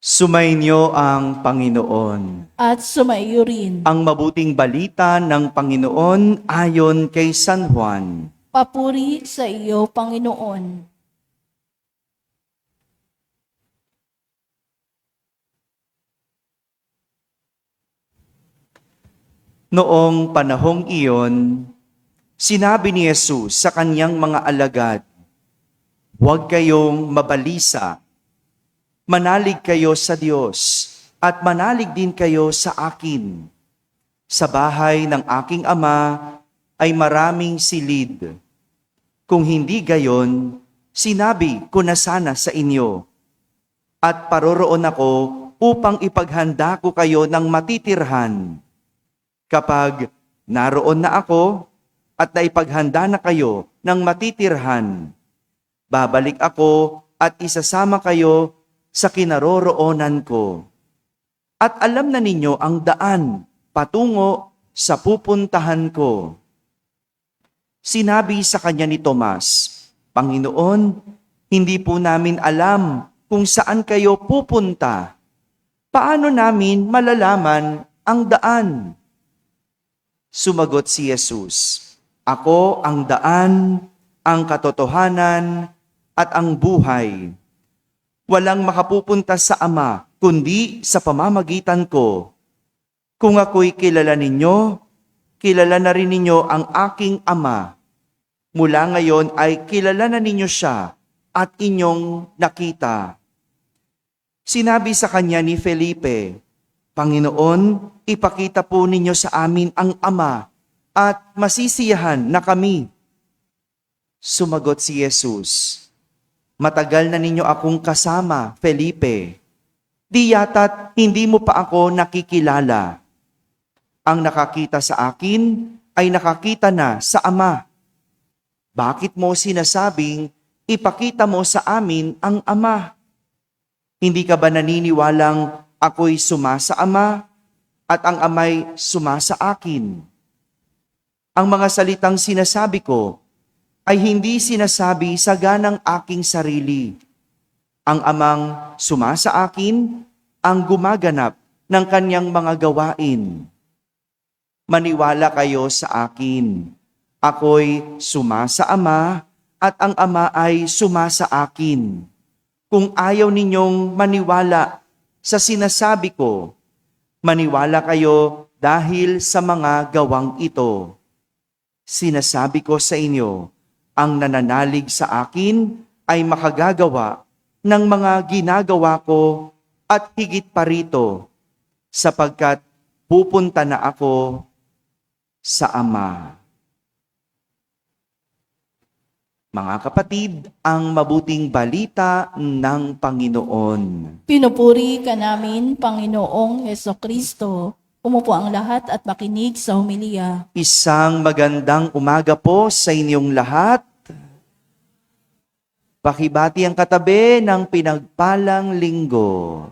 Sumainyo ang Panginoon. At sumaiyo rin. Ang mabuting balita ng Panginoon ayon kay San Juan. Papuri sa iyo, Panginoon. Noong panahong iyon, sinabi ni Jesus sa kanyang mga alagad, "Huwag kayong mabalisa. Manalig kayo sa Diyos at manalig din kayo sa akin. Sa bahay ng aking Ama ay maraming silid. Kung hindi gayon, sinabi ko na sana sa inyo. At paroroon ako upang ipaghanda ko kayo ng matitirhan. Kapag naroon na ako at naipaghanda na kayo ng matitirhan, babalik ako at isasama kayo sa kinaroroonan ko. At alam na ninyo ang daan patungo sa pupuntahan ko." Sinabi sa kanya ni Tomas, "Panginoon, hindi po namin alam kung saan kayo pupunta. Paano namin malalaman ang daan?" Sumagot si Jesus, "Ako ang daan, ang katotohanan, at ang buhay. Walang makapupunta sa Ama, kundi sa pamamagitan ko. Kung ako'y kilala ninyo, kilala na rin ninyo ang aking Ama. Mula ngayon ay kilala na ninyo siya at inyong nakita." Sinabi sa kanya ni Felipe, "Panginoon, ipakita po ninyo sa amin ang Ama at masisiyahan na kami." Sumagot si Jesus, "Matagal na ninyo akong kasama, Felipe. Di yata't hindi mo pa ako nakikilala. Ang nakakita sa akin ay nakakita na sa Ama. Bakit mo sinasabing, ipakita mo sa amin ang Ama? Hindi ka ba naniniwalang ako'y sumasa Ama at ang Ama'y sumasa akin? Ang mga salitang sinasabi ko ay hindi sinasabi sa ganang aking sarili. Ang Amang sumasa akin ang gumaganap ng kanyang mga gawain. Maniwala kayo sa akin. Ako'y sumasa Ama at ang Ama ay sumasa akin. Kung ayaw ninyong maniwala sa sinasabi ko, maniwala kayo dahil sa mga gawang ito. Sinasabi ko sa inyo, ang nananalig sa akin ay makagagawa ng mga ginagawa ko at higit pa rito, sapagkat pupunta na ako sa Ama." Mga kapatid, ang mabuting balita ng Panginoon. Pinupuri ka namin, Panginoong Hesukristo. Umupo ang lahat at makinig sa homilya. Isang magandang umaga po sa inyong lahat. Pakibati ang katabi ng pinagpalang linggo.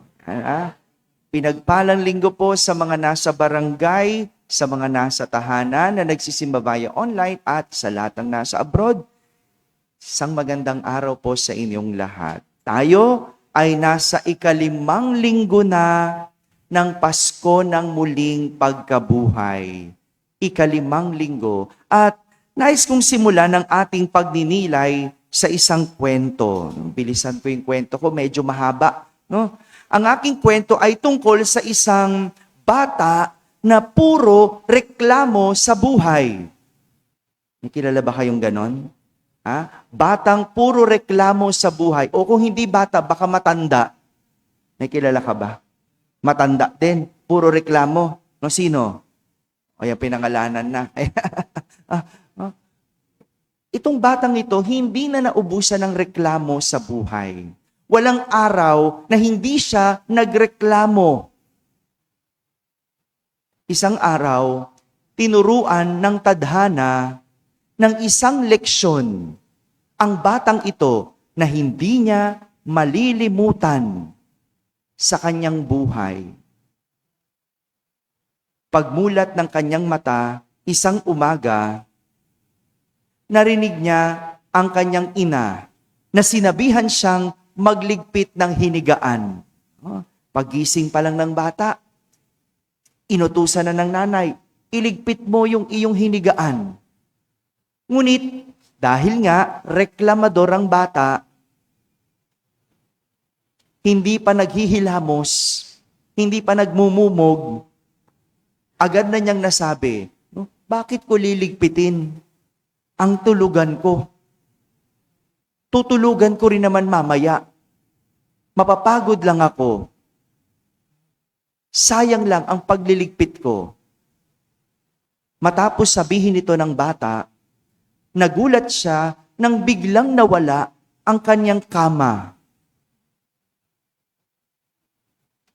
Pinagpalang linggo po sa mga nasa barangay, sa mga nasa tahanan na nagsisimba via online at sa lahat ng nasa abroad. Isang magandang araw po sa inyong lahat. Tayo ay nasa ika-5 linggo na ng Pasko ng muling pagkabuhay. Ika-5 linggo. At nais kong simulan ang ating pagninilay sa isang kwento. Bilisan ko yung kwento ko, medyo mahaba. No? Ang aking kwento ay tungkol sa isang bata na puro reklamo sa buhay. May kilala ba kayong ganon? Batang puro reklamo sa buhay. O kung hindi bata, baka matanda. May kilala ka ba? Matanda din, puro reklamo. No, sino? O yung pinangalanan na. Itong batang ito, hindi na naubusan ng reklamo sa buhay. Walang araw na hindi siya nagreklamo. Isang araw, tinuruan ng tadhana ng isang leksyon ang batang ito na hindi niya malilimutan sa kanyang buhay. Pagmulat ng kanyang mata, isang umaga, narinig niya ang kanyang ina na sinabihan siyang magligpit ng hinigaan. Pagising pa lang ng bata, inutusan na ng nanay, iligpit mo yung iyong hinigaan. Ngunit, dahil nga reklamador ang bata, hindi pa naghihilamos, hindi pa nagmumumog, agad na niyang nasabi, "No, bakit ko liligpitin ang tulugan ko? Tutulugan ko rin naman mamaya. Mapapagod lang ako. Sayang lang ang pagliligpit ko." Matapos sabihin ito ng bata, nagulat siya nang biglang nawala ang kanyang kama.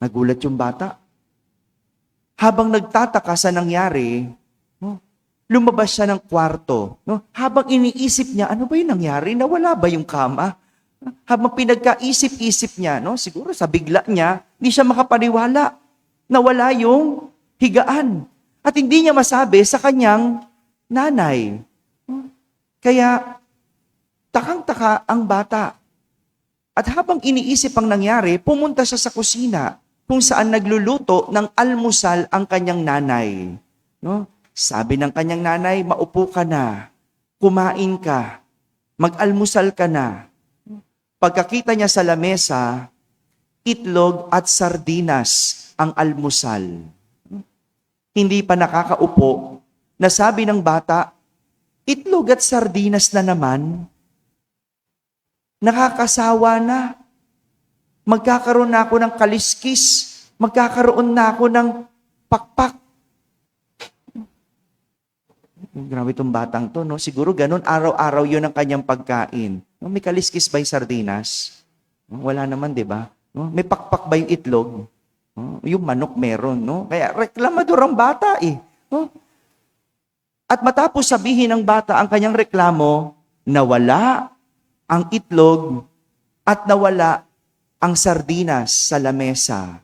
Nagulat yung bata. Habang nagtataka sa nangyari, lumabas siya ng kwarto. Habang iniisip niya, ano ba yung nangyari? Nawala ba yung kama? Habang pinagkaisip-isip niya, siguro sa bigla niya, hindi siya makapaniwala. Nawala yung higaan. At hindi niya masabi sa kanyang nanay. Kaya, takang-taka ang bata. At habang iniisip ang nangyari, pumunta siya sa kusina kung saan nagluluto ng almusal ang kanyang nanay. Sabi ng kanyang nanay, "Maupo ka na, kumain ka, mag-almusal ka na." Pagkakita niya sa lamesa, itlog at sardinas ang almusal. Hindi pa nakakaupo, nasabi ng bata, "Itlog at sardinas na naman? Nakakasawa na. Magkakaroon na ako ng kaliskis. Magkakaroon na ako ng pakpak." Grabe itong batang to, Siguro ganun, araw-araw yun ang kanyang pagkain. May kaliskis ba yung sardinas? Wala naman, di ba? May pakpak ba yung itlog? Yung manok meron, Kaya reklamador ang bata, eh. At matapos sabihin ng bata ang kanyang reklamo, nawala ang itlog at nawala ang sardinas sa lamesa.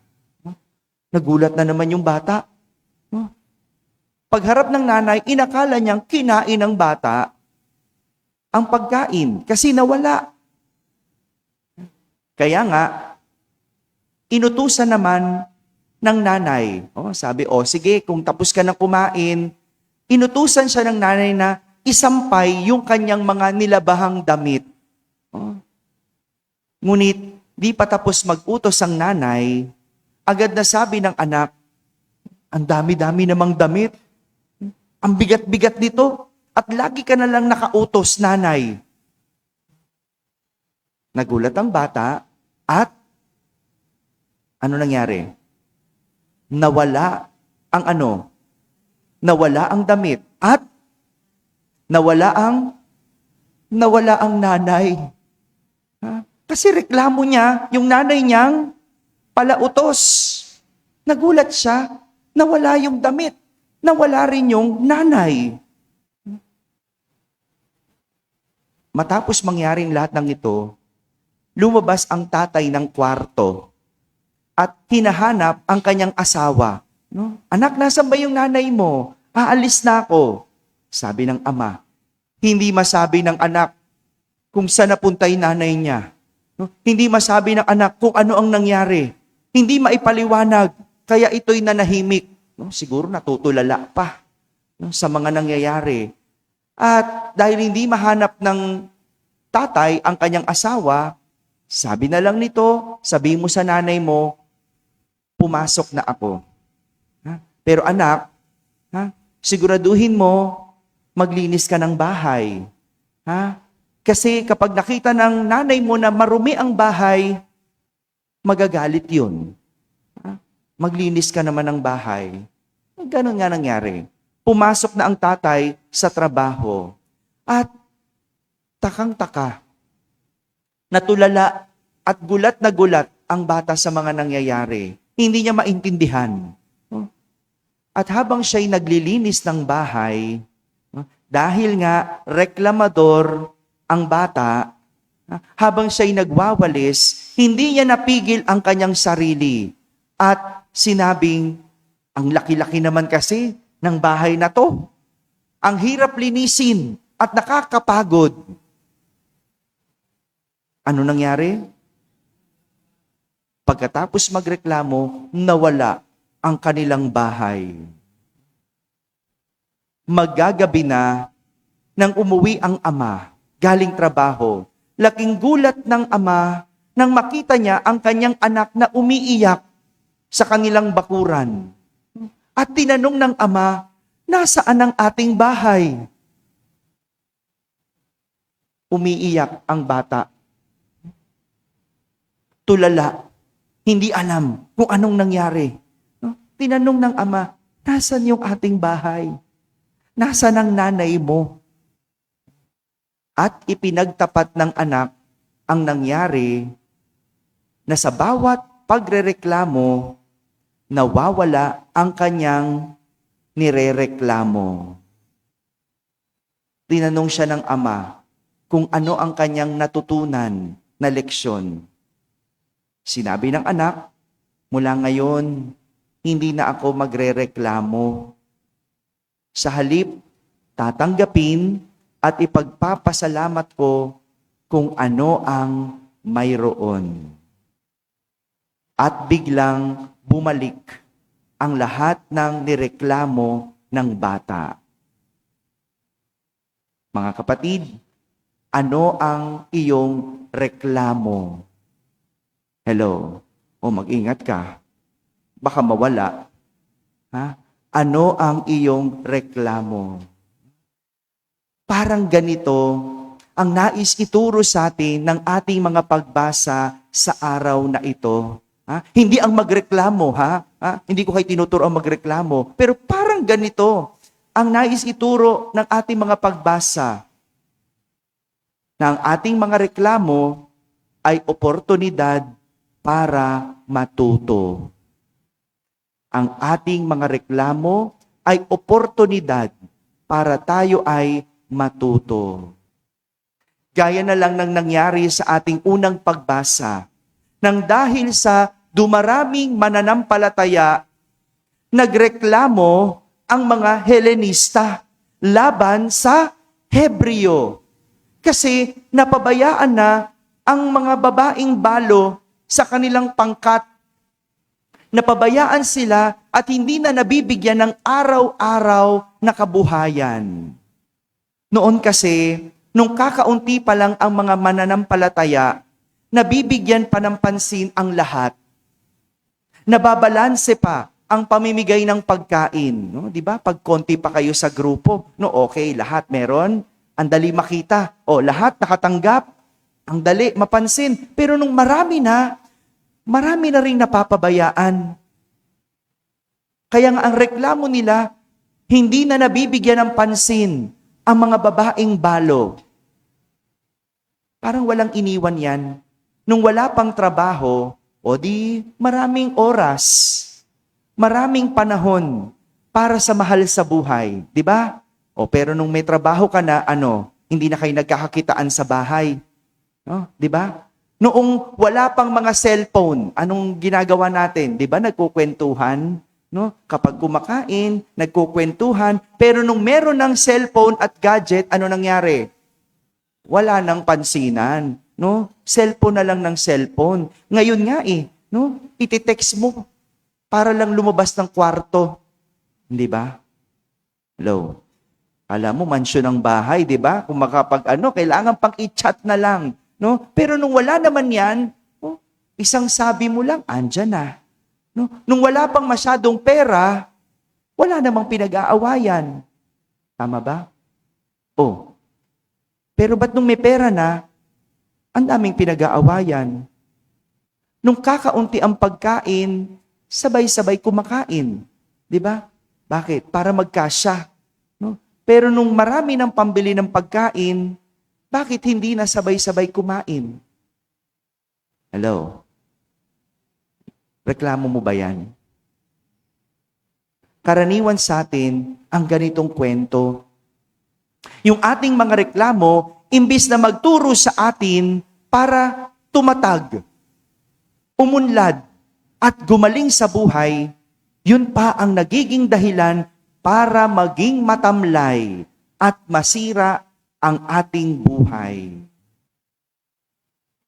Nagulat na naman yung bata. Pagharap ng nanay, inakala niyang kinain ng bata ang pagkain kasi nawala. Kaya nga, inutusan naman ng nanay. Sabi, sige, kung tapos ka na kumain, inutusan siya ng nanay na isampay yung kanyang mga nilabahang damit. Ngunit, di pa tapos mag-utos ang nanay, agad na sabi ng anak, "Ang dami-dami namang damit. Ang bigat-bigat nito. At lagi ka na lang nakautos, nanay." Nagulat ang bata at ano nangyari? Nawala ang Nawala ang damit at nawala ang nanay. Kasi reklamo niya, yung nanay niyang palautos. Nagulat siya, nawala yung damit. Nawala rin yung nanay. Matapos mangyaring lahat ng ito, lumabas ang tatay ng kwarto at hinahanap ang kanyang asawa. "Anak, nasan ba yung nanay mo? Aalis na ako." Sabi ng ama. Hindi masabi ng anak kung saan napunta yung nanay niya. Hindi masabi ng anak kung ano ang nangyari. Hindi maipaliwanag, kaya ito'y nanahimik. Siguro natutulala pa sa mga nangyayari. At dahil hindi mahanap ng tatay ang kanyang asawa, sabi na lang nito, "Sabi mo sa nanay mo, pumasok na ako. Pero anak, siguraduhin mo, maglinis ka ng bahay. Kasi kapag nakita ng nanay mo na marumi ang bahay, magagalit yun. Maglinis ka naman ng bahay." Ganon nga nangyari. Pumasok na ang tatay sa trabaho. At takang-taka, natulala at gulat na gulat ang bata sa mga nangyayari. Hindi niya maintindihan. At habang siya'y naglilinis ng bahay, dahil nga reklamador ang bata, habang siya'y nagwawalis, hindi niya napigil ang kanyang sarili. At sinabing, "Ang laki-laki naman kasi ng bahay na to. Ang hirap linisin at nakakapagod." Ano nangyari? Pagkatapos magreklamo, nawala ang kanilang bahay. Magagabi na nang umuwi ang ama galing trabaho. Laking gulat ng ama nang makita niya ang kanyang anak na umiiyak sa kanilang bakuran. At tinanong ng ama, nasaan ang ating bahay? Umiiyak ang bata. Tulala, hindi alam kung anong nangyari. Tinanong ng ama, nasan yung ating bahay? Nasaan ang nanay mo? At ipinagtapat ng anak ang nangyari na sa bawat pagrereklamo, nawawala ang kanyang nirereklamo. Tinanong siya ng ama kung ano ang kanyang natutunan na leksyon. Sinabi ng anak, mula ngayon, hindi na ako magrereklamo. Sa halip, tatanggapin at ipagpapasalamat ko kung ano ang mayroon. At biglang bumalik ang lahat ng nireklamo ng bata. Mga kapatid, ano ang iyong reklamo? Hello? O mag-ingat ka. Baka mawala. Ha? Ano ang iyong reklamo? Parang ganito ang nais ituro sa atin ng ating mga pagbasa sa araw na ito. Ha? Hindi ang magreklamo, ha? Hindi ko kayo tinuturo ang magreklamo. Pero parang ganito ang nais ituro ng ating mga pagbasa. Na ang ating mga reklamo ay oportunidad para matuto. Ang ating mga reklamo ay oportunidad para tayo ay matuto. Gaya na lang ng nangyari sa ating unang pagbasa, nang dahil sa dumaraming mananampalataya, nagreklamo ang mga Helenista laban sa Hebreo. Kasi napabayaan na ang mga babaeng balo sa kanilang pangkat. Napabayaan sila at hindi na nabibigyan ng araw-araw na kabuhayan. Noon kasi, nung kakaunti pa lang ang mga mananampalataya, nabibigyan pa ng pansin ang lahat. Nababalanse pa ang pamimigay ng pagkain. No? Di ba? Pag konti pa kayo sa grupo, no, okay, lahat meron. Ang dali makita. O, lahat nakatanggap. Ang dali mapansin. Pero nung marami na rin napapabayaan. Kaya nga ang reklamo nila, hindi na nabibigyan ng pansin ang mga babaeng balo. Parang walang iniwan yan. Nung wala pang trabaho, o di maraming oras, maraming panahon para sa mahal sa buhay. Di ba? O pero nung may trabaho ka na, hindi na kayo nagkakakitaan sa bahay. No? Di ba? Noong wala pang mga cellphone, anong ginagawa natin? Di ba? Nagkukwentuhan. No? Kapag kumakain, nagkukwentuhan. Pero nung meron ng cellphone at gadget, ano nangyari? Wala nang pansinan. No? Cellphone na lang ng cellphone. Ngayon nga no? Iti-text mo para lang lumabas ng kwarto. Hindi ba? Hello? Alam mo, mansyon ng bahay, di ba? Kung kailangan pang i-chat na lang. No? Pero nung wala naman yan, isang sabi mo lang, andyan na. No? Nung wala pang masyadong pera, wala namang pinag-aawayan. Tama ba? Pero ba't nung may pera na, ang daming pinag-aawayan? Nung kakaunti ang pagkain, sabay-sabay kumakain. Di ba? Bakit? Para magkasya. No? Pero nung marami ng pambili ng pagkain, bakit hindi na sabay-sabay kumain? Hello? Reklamo mo ba yan? Karaniwan sa atin ang ganitong kwento. Yung ating mga reklamo, imbis na magturo sa atin para tumatag, umunlad, at gumaling sa buhay, yun pa ang nagiging dahilan para maging matamlay at masira ang ating buhay.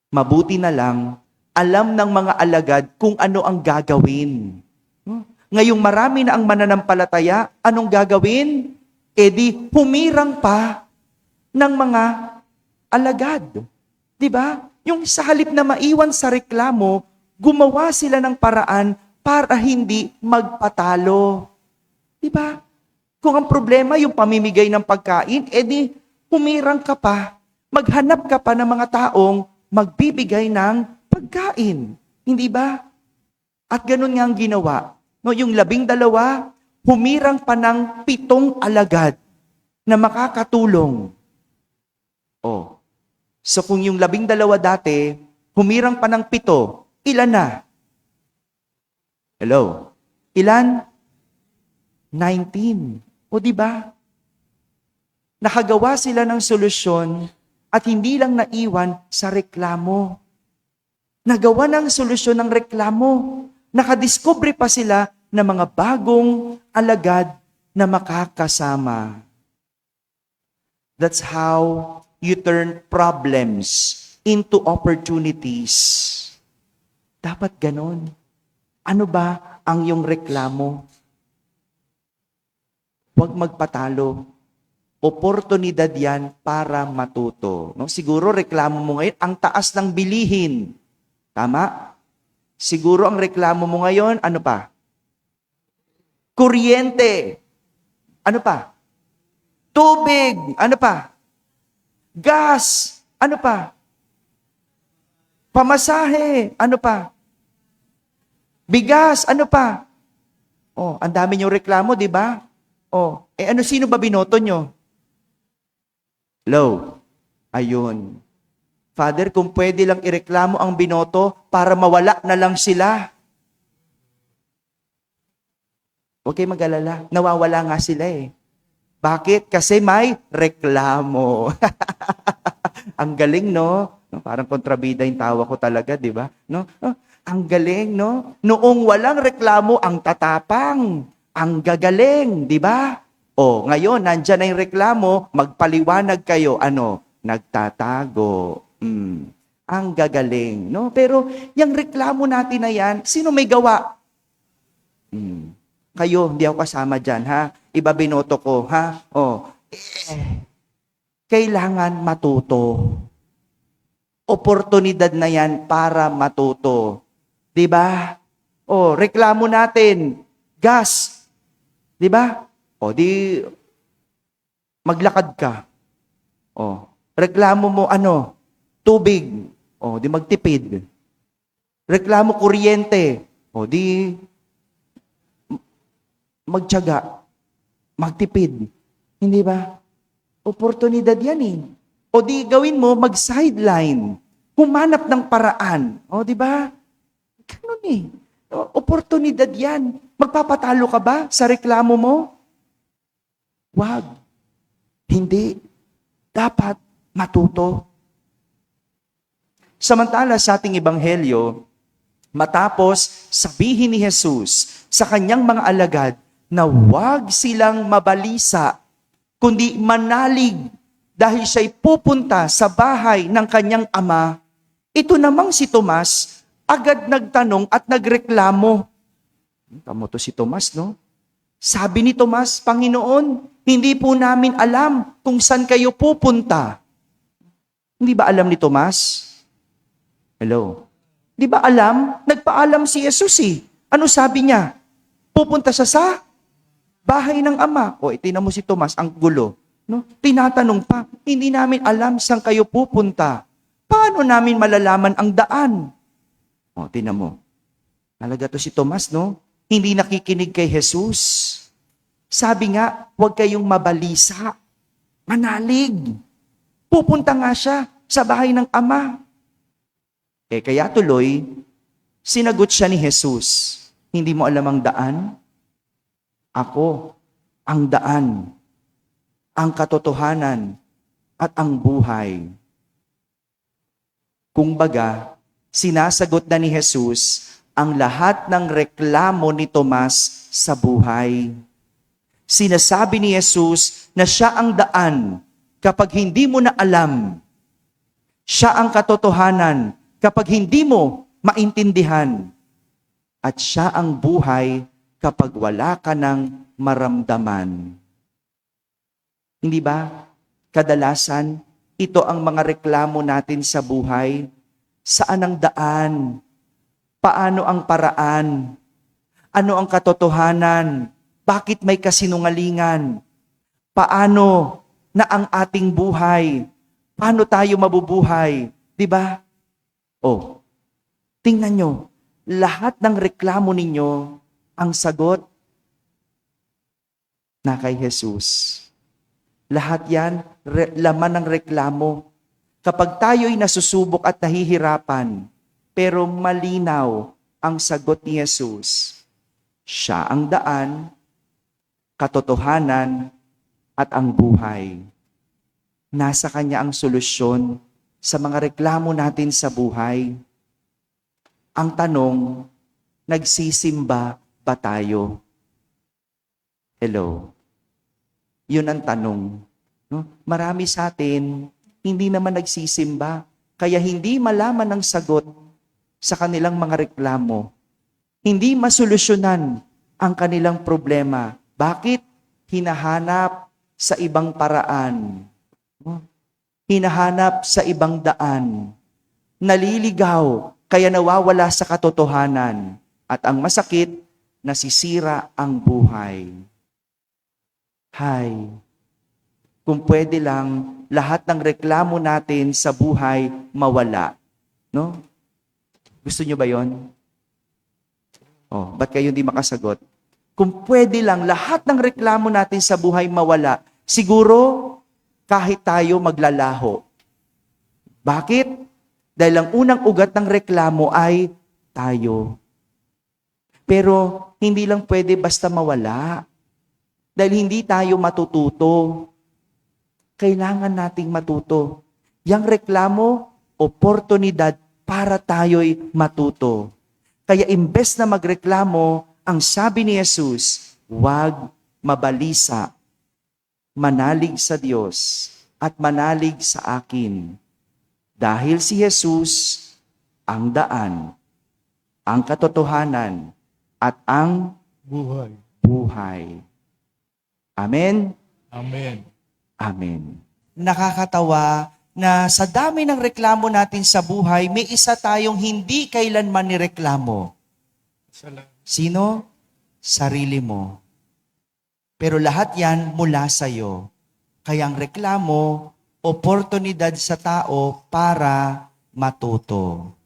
Mabuti na lang alam ng mga alagad kung ano ang gagawin. Ngayong marami na ang mananampalataya, anong gagawin? E di humirang pa ng mga alagad. 'Di ba? Yung sa halip na maiwan sa reklamo, gumawa sila ng paraan para hindi magpatalo. 'Di ba? Kung ang problema yung pamimigay ng pagkain, edi humirang ka pa. Maghanap ka pa ng mga taong magbibigay ng pagkain. Hindi ba? At ganun nga ang ginawa. No, yung 12, humirang pa ng 7 alagad na makakatulong. Oh. So kung yung 12 dati, humirang pa ng 7, ilan na? Hello? Ilan? 19. O di ba? Nakagawa sila ng solusyon at hindi lang naiwan sa reklamo. Nagawa ng solusyon ng reklamo. Nakadiscover pa sila ng mga bagong alagad na makakasama. That's how you turn problems into opportunities. Dapat ganon. Ano ba ang iyong reklamo? Huwag magpatalo. Oportunidad yan para matuto. No? Siguro reklamo mo ngayon, ang taas ng bilihin. Tama? Siguro ang reklamo mo ngayon, ano pa? Kuryente. Ano pa? Tubig. Ano pa? Gas. Ano pa? Pamasahe. Ano pa? Bigas. Ano pa? Oh, ang dami niyong reklamo, di ba? Oh, sino ba binoto nyo? Hello? Ayun. Father, kung pwede lang ireklamo ang binoto para mawala na lang sila. Huwag kayo mag-alala. Nawawala nga sila eh. Bakit? Kasi may reklamo. Ang galing, no? Parang kontrabida yung tawa ko talaga, di ba? No? Ang galing, no? Noong walang reklamo, ang tatapang. Ang gagaling, di ba? O, ngayon, nandyan na yung reklamo, magpaliwanag kayo. Ano? Nagtatago. Ang gagaling, no? Pero, yung reklamo natin na yan, sino may gawa? Kayo, hindi ako kasama dyan, ha? Iba binoto ko, ha? Kailangan matuto. Oportunidad na yan para matuto. Di ba? Reklamo natin, gas. Di ba? Di maglakad ka. Reklamo mo tubig. Di magtipid. Reklamo kuryente. Di magtiyaga. Magtipid. Hindi ba? Oportunidad yan eh. Di gawin mo mag-sideline. Humanap ng paraan. Di ba? Ganun eh. Oportunidad yan. Magpapatalo ka ba sa reklamo mo? Wag. Hindi. Dapat matuto. Samantala sa ating ebanghelyo, matapos sabihin ni Jesus sa kanyang mga alagad na wag silang mabalisa, kundi manalig dahil siya'y pupunta sa bahay ng kanyang ama, ito namang si Tomas, agad nagtanong at nagreklamo. Tamo to si Tomas, no? Sabi ni Tomas, Panginoon, hindi po namin alam kung saan kayo pupunta. Hindi ba alam ni Tomas? Hello? Di ba alam? Nagpaalam si Jesus eh. Ano sabi niya? Pupunta siya sa bahay ng ama. Itinan mo si Tomas, ang gulo. No? Tinatanong pa, hindi namin alam saan kayo pupunta. Paano namin malalaman ang daan? Tingnan mo. Talaga to si Tomas, no? Hindi nakikinig kay Jesus. Sabi nga, huwag kayong mabalisa. Manalig. Pupunta nga siya sa bahay ng ama. Kaya tuloy, sinagot siya ni Jesus. Hindi mo alam ang daan? Ako, ang daan, ang katotohanan, at ang buhay. Kumbaga, sinasagot na ni Jesus ang lahat ng reklamo ni Tomas sa buhay. Sinasabi ni Jesus na siya ang daan kapag hindi mo na alam. Siya ang katotohanan kapag hindi mo maintindihan. At siya ang buhay kapag wala ka ng maramdaman. Hindi ba? Kadalasan, ito ang mga reklamo natin sa buhay. Saan ang daan? Paano ang paraan? Ano ang katotohanan? Bakit may kasinungalingan? Paano na ang ating buhay? Paano tayo mabubuhay? 'Di ba? Oh, tingnan nyo. Lahat ng reklamo ninyo, ang sagot na kay Jesus. Lahat yan, laman ng reklamo. Kapag tayo'y nasusubok at nahihirapan, pero malinaw ang sagot ni Jesus, siya ang daan, katotohanan, at ang buhay. Nasa Kanya ang solusyon sa mga reklamo natin sa buhay. Ang tanong, nagsisimba ba tayo? Hello? Yun ang tanong. No? Marami sa atin, hindi naman nagsisimba. Kaya hindi malaman ang sagot sa kanilang mga reklamo. Hindi masolusyonan ang kanilang problema. Bakit? Hinahanap sa ibang paraan. No? Hinahanap sa ibang daan. Naliligaw, kaya nawawala sa katotohanan. At ang masakit, nasisira ang buhay. Hay, kung pwede lang, lahat ng reklamo natin sa buhay mawala. No? Gusto nyo ba yon? Oh, ba't kayo hindi makasagot? Kung pwede lang, lahat ng reklamo natin sa buhay mawala, siguro kahit tayo maglalaho. Bakit? Dahil ang unang ugat ng reklamo ay tayo. Pero hindi lang pwede basta mawala. Dahil hindi tayo matututo. Kailangan nating matuto. Yang reklamo, oportunidad para tayo'y matuto. Kaya imbes na magreklamo, ang sabi ni Jesus, huwag mabalisa, manalig sa Diyos at manalig sa akin. Dahil si Jesus ang daan, ang katotohanan, at ang buhay. Amen? Amen. Amen. Nakakatawa na sa dami ng reklamo natin sa buhay, may isa tayong hindi kailanman nireklamo. Salamat. Sino? Sarili mo. Pero lahat yan mula sa'yo. Kaya ang reklamo, oportunidad sa tao para matuto.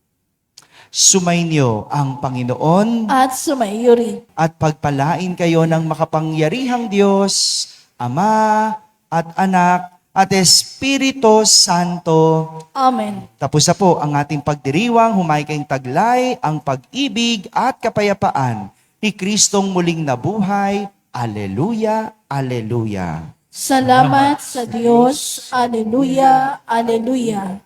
Sumainyo ang Panginoon At sumaiyo rin. at pagpalain kayo ng makapangyarihang Diyos, Ama at Anak at Espiritu Santo. Amen. Tapos na po ang ating pagdiriwang, humay kayong taglay, ang pag-ibig at kapayapaan ni Kristong muling nabuhay. Alleluia, Alleluia. Salamat sa Diyos. Aleluya, aleluya.